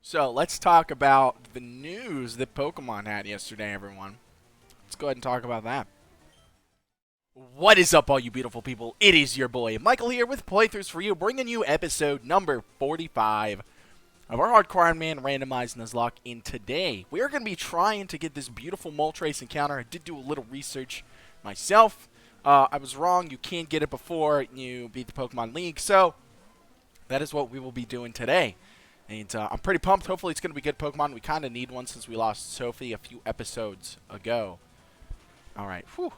So let's talk about the news that Pokemon had yesterday, everyone. Let's go ahead and talk about that. What is up, all you beautiful people? It is your boy Michael here with Playthroughs for You, bringing you episode number 45 of our Hardcore Iron Man Randomized Nuzlocke. And today, we are going to be trying to get this beautiful Moltres encounter. I did do a little research myself. I was wrong. You can get it before you beat the Pokemon League. So, that is what we will be doing today. And I'm pretty pumped. Hopefully it's going to be good Pokemon. We kind of need one since we lost Sophie a few episodes ago. Alright, whew.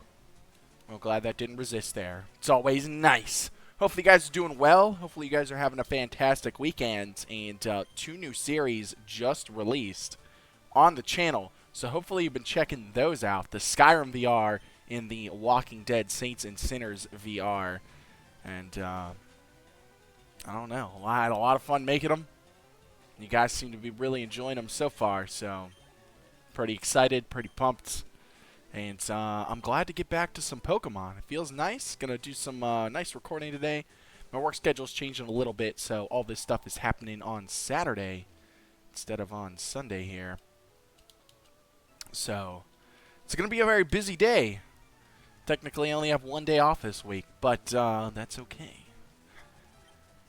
Well, glad that didn't resist there. It's always nice. Hopefully you guys are doing well. Hopefully you guys are having a fantastic weekend. And 2 new series just released on the channel. So hopefully you've been checking those out. The Skyrim VR and the Walking Dead Saints and Sinners VR. And, I don't know. I had a lot of fun making them. You guys seem to be really enjoying them so far, so pretty excited, pretty pumped. And I'm glad to get back to some Pokemon. It feels nice. Gonna do some nice recording today. My work schedule's changing a little bit, so all this stuff is happening on Saturday instead of on Sunday here. So it's gonna be a very busy day. Technically, I only have 1 day off this week, but that's okay.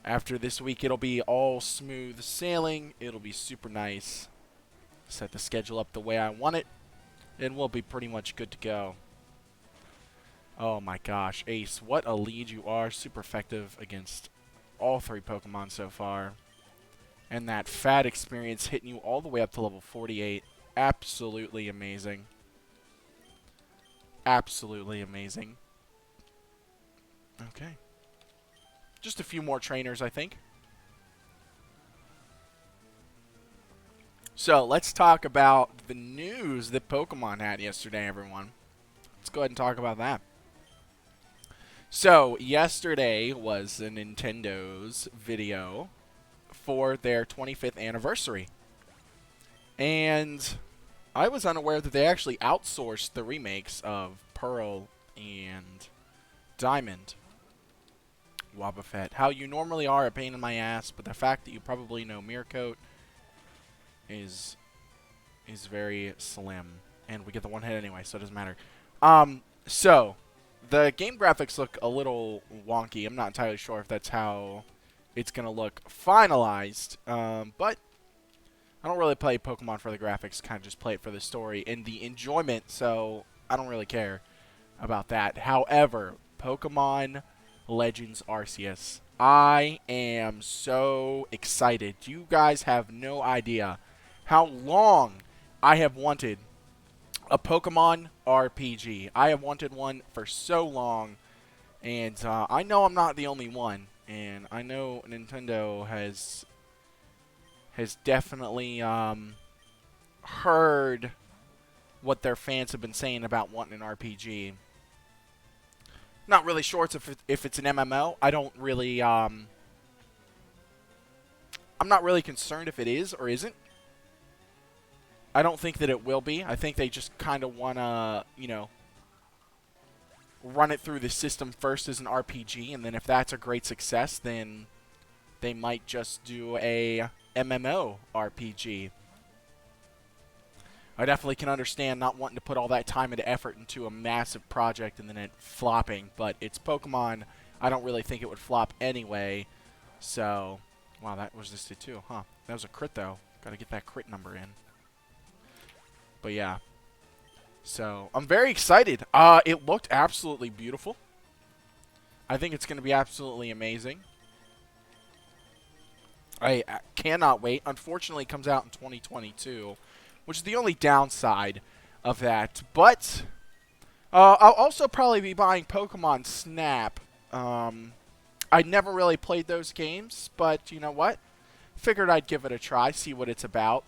After this week, it'll be all smooth sailing. It'll be super nice. Set the schedule up the way I want it, and we'll be pretty much good to go. Oh my gosh, Ace, what a lead you are. Super effective against all 3 Pokemon so far. And that fat experience hitting you all the way up to level 48. Absolutely amazing. Absolutely amazing. Okay. Just a few more trainers, I think. So, let's talk about the news that Pokemon had yesterday, everyone. Let's go ahead and talk about that. So, yesterday was a Nintendo's video for their 25th anniversary. And I was unaware that they actually outsourced the remakes of Pearl and Diamond. Wobbuffet. How you normally are a pain in my ass, but the fact that you probably know Mircoat is very slim. And we get the 1 hit anyway, so it doesn't matter. So, the game graphics look a little wonky. I'm not entirely sure if that's how it's going to look finalized. But I don't really play Pokemon for the graphics. Kind of just play it for the story and the enjoyment, so I don't really care about that. However, Pokemon Legends Arceus. I am so excited. You guys have no idea how long I have wanted a Pokemon RPG. I have wanted one for so long, and I know I'm not the only one, and I know Nintendo has definitely heard what their fans have been saying about wanting an RPG. Not really sure if it's an MMO. I don't really, I'm not really concerned if it is or isn't. I don't think that it will be. I think they just kind of want to, you know, run it through the system first as an RPG, and then if that's a great success, then they might just do a MMO RPG. I definitely can understand not wanting to put all that time and effort into a massive project and then it flopping, but it's Pokemon. I don't really think it would flop anyway. So, wow, that was just it too, huh? That was a crit though. Gotta get that crit number in. But yeah. So, I'm very excited. It looked absolutely beautiful. I think it's going to be absolutely amazing. I cannot wait. Unfortunately, it comes out in 2022. Which is the only downside of that. But I'll also probably be buying Pokemon Snap. I never really played those games, but you know what? Figured I'd give it a try, see what it's about.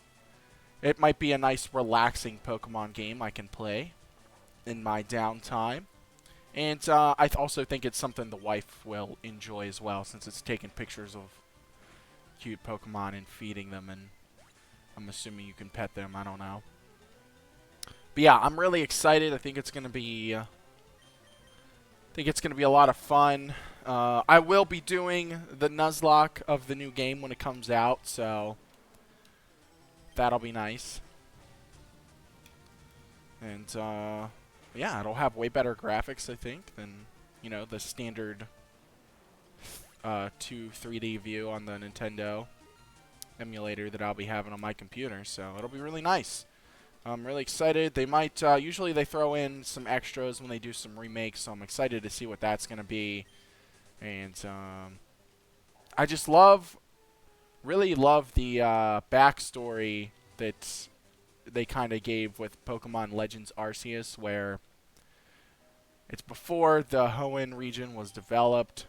It might be a nice, relaxing Pokemon game I can play in my downtime. And I also think it's something the wife will enjoy as well, since it's taking pictures of cute Pokemon and feeding them, and I'm assuming you can pet them. I don't know. But yeah, I'm really excited. I think it's going to be a lot of fun. I will be doing the Nuzlocke of the new game when it comes out, so that'll be nice. And, yeah, it'll have way better graphics, I think, than, you know, the standard 3D view on the Nintendo emulator that I'll be having on my computer. So it'll be really nice. I'm really excited. They might, usually they throw in some extras when they do some remakes, so I'm excited to see what that's going to be. And, I just really love the backstory that they kind of gave with Pokemon Legends Arceus, where it's before the Hoenn region was developed.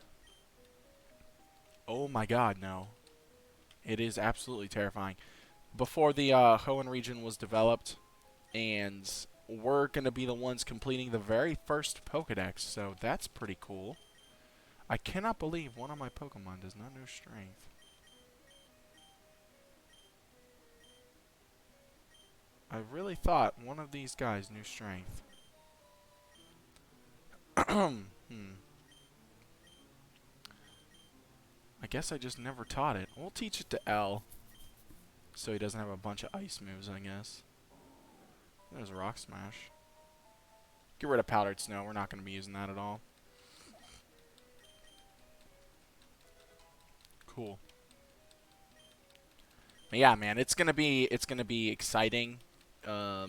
Oh my god, no. It is absolutely terrifying. Before the Hoenn region was developed, and we're going to be the ones completing the very first Pokedex, so that's pretty cool. I cannot believe one of my Pokemon does not know Strength. I really thought one of these guys knew Strength. I guess I just never taught it. We'll teach it to L, so he doesn't have a bunch of ice moves, I guess. There's a Rock Smash. Get rid of Powdered Snow. We're not going to be using that at all. Cool. But yeah, man, it's gonna be exciting. I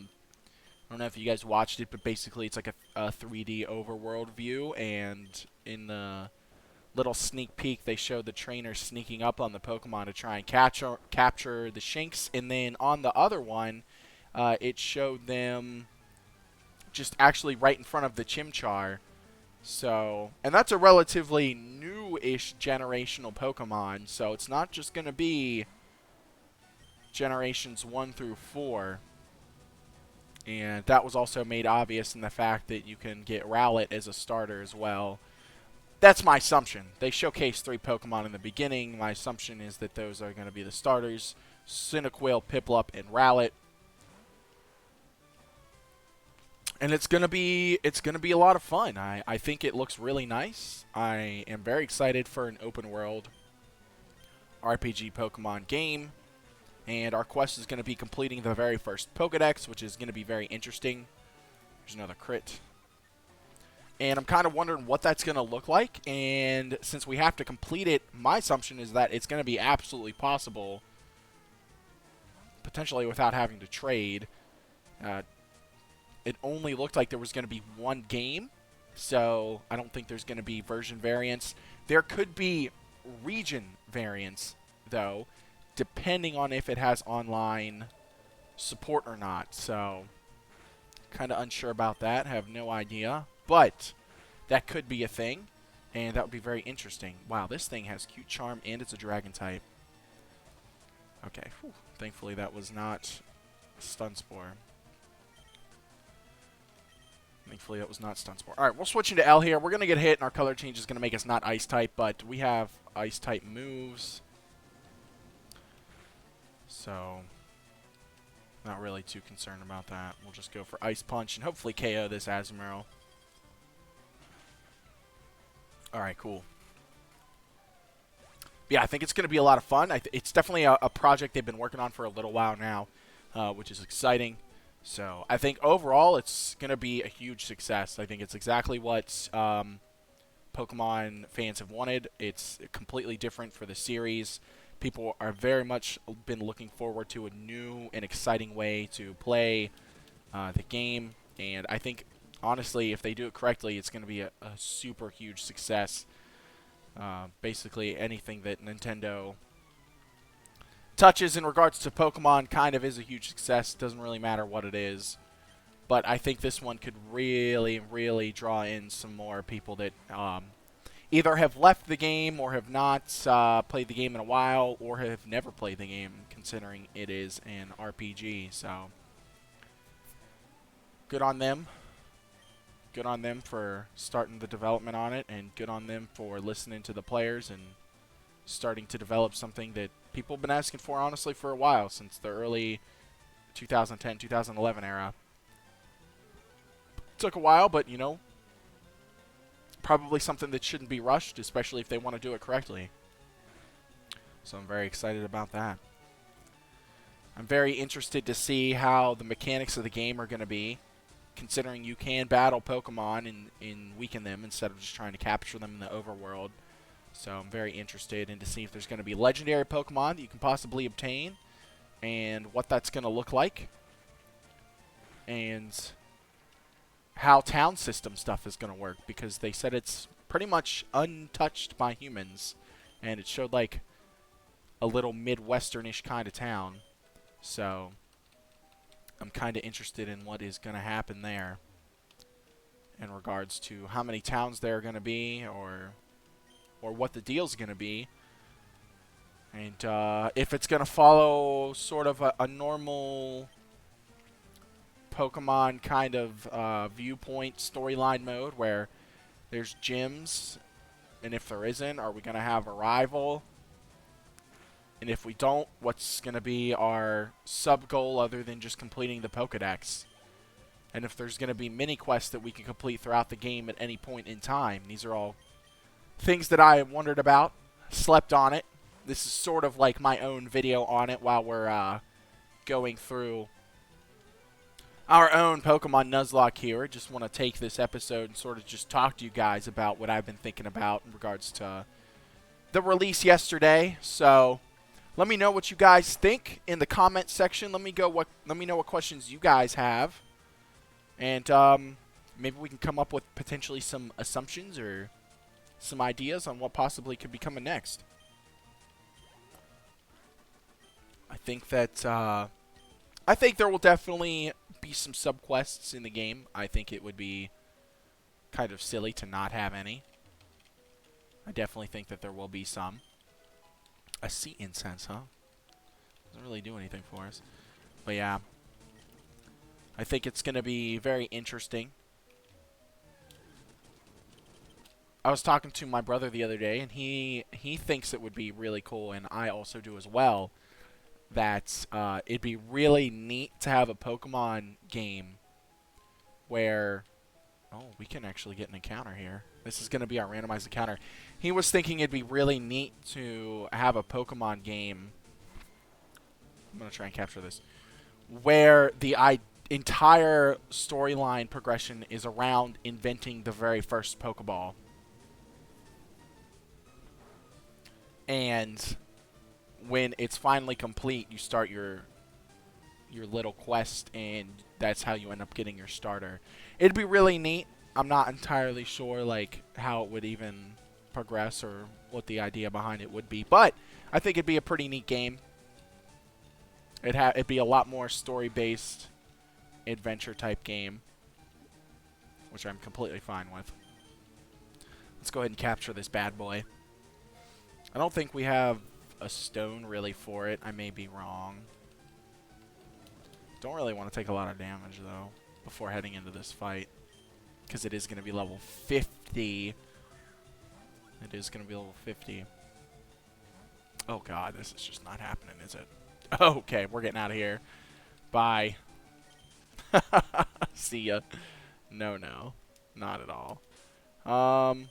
don't know if you guys watched it, but basically it's like a 3D overworld view, and in the little sneak peek, they showed the trainer sneaking up on the Pokemon to try and capture the Shinx, and then on the other one, it showed them just actually right in front of the Chimchar. So, and that's a relatively new-ish generational Pokemon, so it's not just going to be generations 1 through 4. And that was also made obvious in the fact that you can get Rowlet as a starter as well. That's my assumption. They showcased 3 Pokemon in the beginning. My assumption is that those are going to be the starters: Cyndaquil, Piplup, and Rowlet. And it's gonna be a lot of fun. I think it looks really nice. I am very excited for an open world RPG Pokemon game. And our quest is going to be completing the very first Pokedex, which is going to be very interesting. There's another crit. And I'm kind of wondering what that's going to look like. And since we have to complete it, my assumption is that it's going to be absolutely possible, potentially without having to trade. It only looked like there was going to be one game, so I don't think there's going to be version variants. There could be region variants, though, depending on if it has online support or not. So, kind of unsure about that. Have no idea. But that could be a thing, and that would be very interesting. Wow, this thing has Cute Charm, and it's a Dragon type. Okay, whew. Thankfully that was not Stun Spore. Thankfully that was not Stun Spore. Alright, we'll switch into L here. We're going to get hit, and our color change is going to make us not Ice type, but we have Ice type moves. So, not really too concerned about that. We'll just go for Ice Punch and hopefully KO this Azumarill. Alright, cool. Yeah, I think it's going to be a lot of fun. It's definitely a project they've been working on for a little while now, which is exciting. So, I think overall it's going to be a huge success. I think it's exactly what Pokemon fans have wanted. It's completely different for the series. People are very much been looking forward to a new and exciting way to play the game. And I think, honestly, if they do it correctly, it's going to be a super huge success. Basically, anything that Nintendo touches in regards to Pokemon kind of is a huge success. Doesn't really matter what it is. But I think this one could really, really draw in some more people that either have left the game or have not played the game in a while or have never played the game, considering it is an RPG. So, good on them. Good on them for starting the development on it, and good on them for listening to the players and starting to develop something that people have been asking for, honestly, for a while, since the early 2010, 2011 era. Took a while, but, you know, probably something that shouldn't be rushed, especially if they want to do it correctly. So I'm very excited about that. I'm very interested to see how the mechanics of the game are going to be, considering you can battle Pokemon and weaken them instead of just trying to capture them in the overworld. So I'm very interested in to see if there's going to be legendary Pokemon that you can possibly obtain and what that's going to look like, and how town system stuff is going to work, because they said it's pretty much untouched by humans, and it showed like a little midwesternish kind of town. So I'm kind of interested in what is going to happen there in regards to how many towns there are going to be, or what the deal's going to be, and if it's going to follow sort of a normal Pokemon kind of viewpoint storyline mode where there's gyms, and if there isn't, are we going to have a rival? And if we don't, what's going to be our sub-goal other than just completing the Pokedex? And if there's going to be mini-quests that we can complete throughout the game at any point in time. These are all things that I wondered about, slept on it. This is sort of like my own video on it while we're going through our own Pokemon Nuzlocke here. I just want to take this episode and sort of just talk to you guys about what I've been thinking about in regards to the release yesterday. So let me know what you guys think in the comment section. Let me know what questions you guys have, and maybe we can come up with potentially some assumptions or some ideas on what possibly could be coming next. I think that I think there will definitely be some sub-quests in the game. I think it would be kind of silly to not have any. I definitely think that there will be some. A sea incense, huh? Doesn't really do anything for us. But yeah, I think it's going to be very interesting. I was talking to my brother the other day, and he thinks it would be really cool, and I also do as well, that it'd be really neat to have a Pokemon game where... Oh, we can actually get an encounter here. This is going to be our randomized encounter. He was thinking it'd be really neat to have a Pokemon game... I'm going to try and capture this. Where the entire storyline progression is around inventing the very first Pokeball. And when it's finally complete, you start your little quest, and that's how you end up getting your starter. It'd be really neat. I'm not entirely sure like how it would even progress or what the idea behind it would be, but I think it'd be a pretty neat game. It'd be a lot more story-based adventure type game, which I'm completely fine with. Let's go ahead and capture this bad boy. I don't think we have a stone really for it. I may be wrong. Don't really want to take a lot of damage though before heading into this fight, because it is going to be level 50. It is going to be level 50. Oh god, this is just not happening, is it? Okay, we're getting out of here. Bye. See ya. No, not at all. Alright.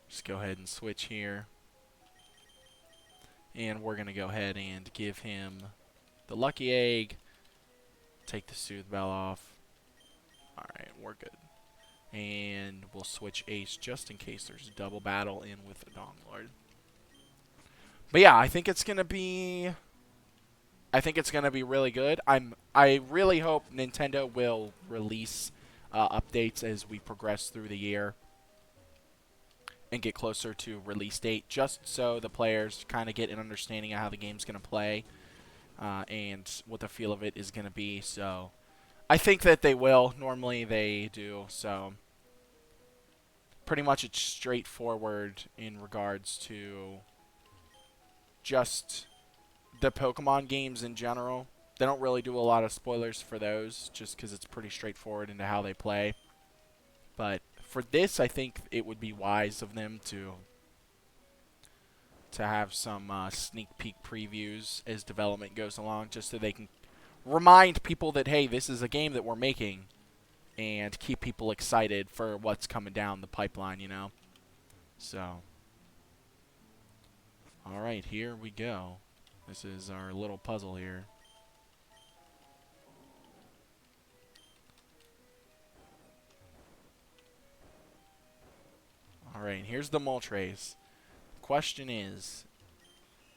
Just go ahead and switch here. And we're going to go ahead and give him the Lucky Egg. Take the Soothe Bell off. Alright, we're good. And we'll switch Ace just in case there's a double battle in with the Dong Lord. But yeah, I think it's going to be... really good. I really hope Nintendo will release updates as we progress through the year and get closer to release date, just so the players kind of get an understanding of how the game's going to play and what the feel of it is going to be. So I think that they will. Normally they do. So pretty much it's straightforward in regards to just the Pokemon games in general. They don't really do a lot of spoilers for those, just because it's pretty straightforward into how they play. But for this, I think it would be wise of them to have some sneak peek previews as development goes along, just so they can remind people that, hey, this is a game that we're making, and keep people excited for what's coming down the pipeline, you know? So, alright. Alright, here we go. This is our little puzzle here. Alright, here's the Moltres. Question is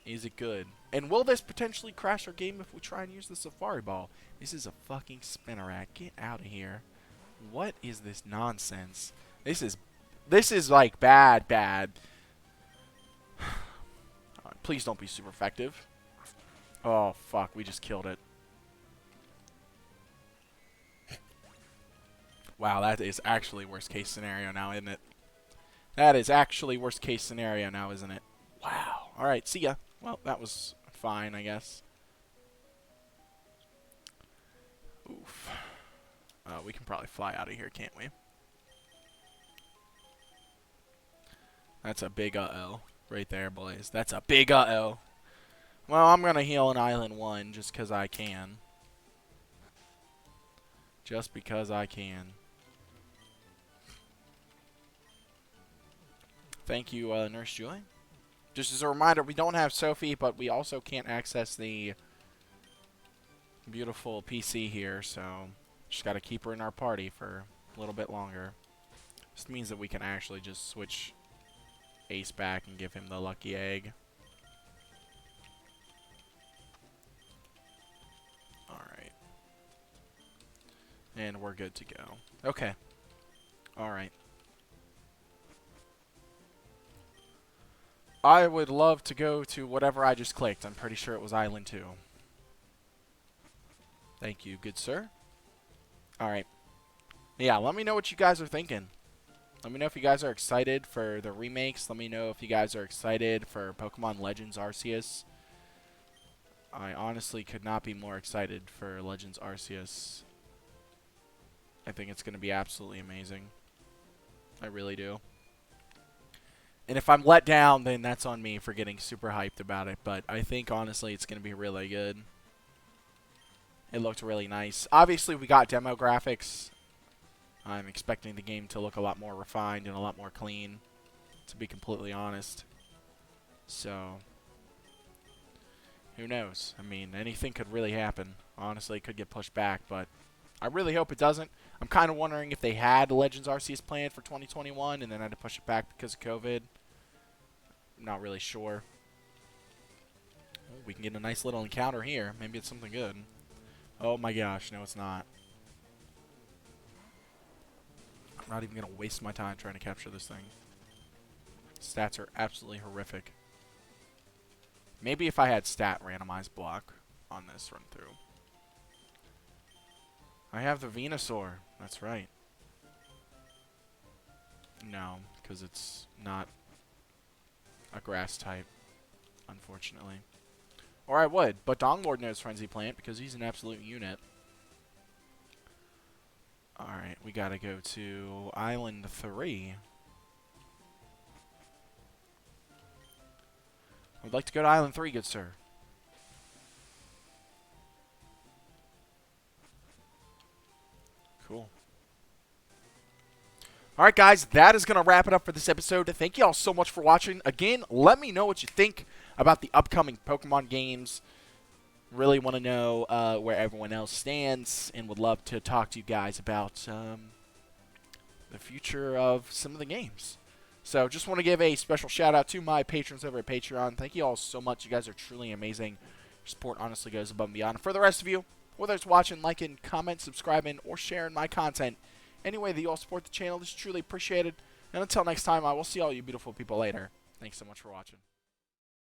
it good? And will this potentially crash our game if we try and use the Safari Ball? This is a fucking Spinnerack. Get out of here. What is this nonsense? This is like bad. Please don't be super effective. Oh, fuck. We just killed it. Wow, that is actually worst case scenario now, isn't it? That is actually worst case scenario now, isn't it? Wow. Alright, see ya. Well, that was fine, I guess. Oof. We can probably fly out of here, can't we? That's a big uh-oh. Right there, boys. That's a big uh-oh. Well, I'm going to heal an Island 1 just because I can. Just because I can. Thank you, Nurse Joy. Just as a reminder, we don't have Sophie, but we also can't access the beautiful PC here, so just got to keep her in our party for a little bit longer. This means that we can actually just switch Ace back and give him the lucky egg. Alright. And we're good to go. Okay. Alright. I would love to go to whatever I just clicked. I'm pretty sure it was Island 2. Thank you, good sir. Alright. Yeah, let me know what you guys are thinking. Let me know if you guys are excited for the remakes. Let me know if you guys are excited for Pokemon Legends Arceus. I honestly could not be more excited for Legends Arceus. I think it's going to be absolutely amazing. I really do. And if I'm let down, then that's on me for getting super hyped about it. But I think, honestly, it's going to be really good. It looked really nice. Obviously, we got demo graphics. I'm expecting the game to look a lot more refined and a lot more clean, to be completely honest. So, who knows? I mean, anything could really happen. Honestly, it could get pushed back, but I really hope it doesn't. I'm kind of wondering if they had Legends Arceus planned for 2021 and then had to push it back because of COVID. I'm not really sure. Oh, we can get a nice little encounter here. Maybe it's something good. Oh my gosh, no it's not. I'm not even going to waste my time trying to capture this thing. Stats are absolutely horrific. Maybe if I had stat randomized block on this run through. I have the Venusaur. That's right. No, because it's not a grass type, unfortunately. Or I would, but Donglord knows Frenzy Plant because he's an absolute unit. Alright, we gotta go to Island 3. I would like to go to Island 3, good sir. Cool. Alright guys, that is going to wrap it up for this episode. Thank you all so much for watching. Again, let me know what you think about the upcoming Pokemon games. Really want to know where everyone else stands and would love to talk to you guys about the future of some of the games. So just want to give a special shout out to my patrons over at Patreon. Thank you all so much. You guys are truly amazing. Your support honestly goes above and beyond. For the rest of you, whether it's watching, liking, commenting, subscribing, or sharing my content, any way that you all support the channel is truly appreciated. And until next time, I will see all you beautiful people later. Thanks so much for watching.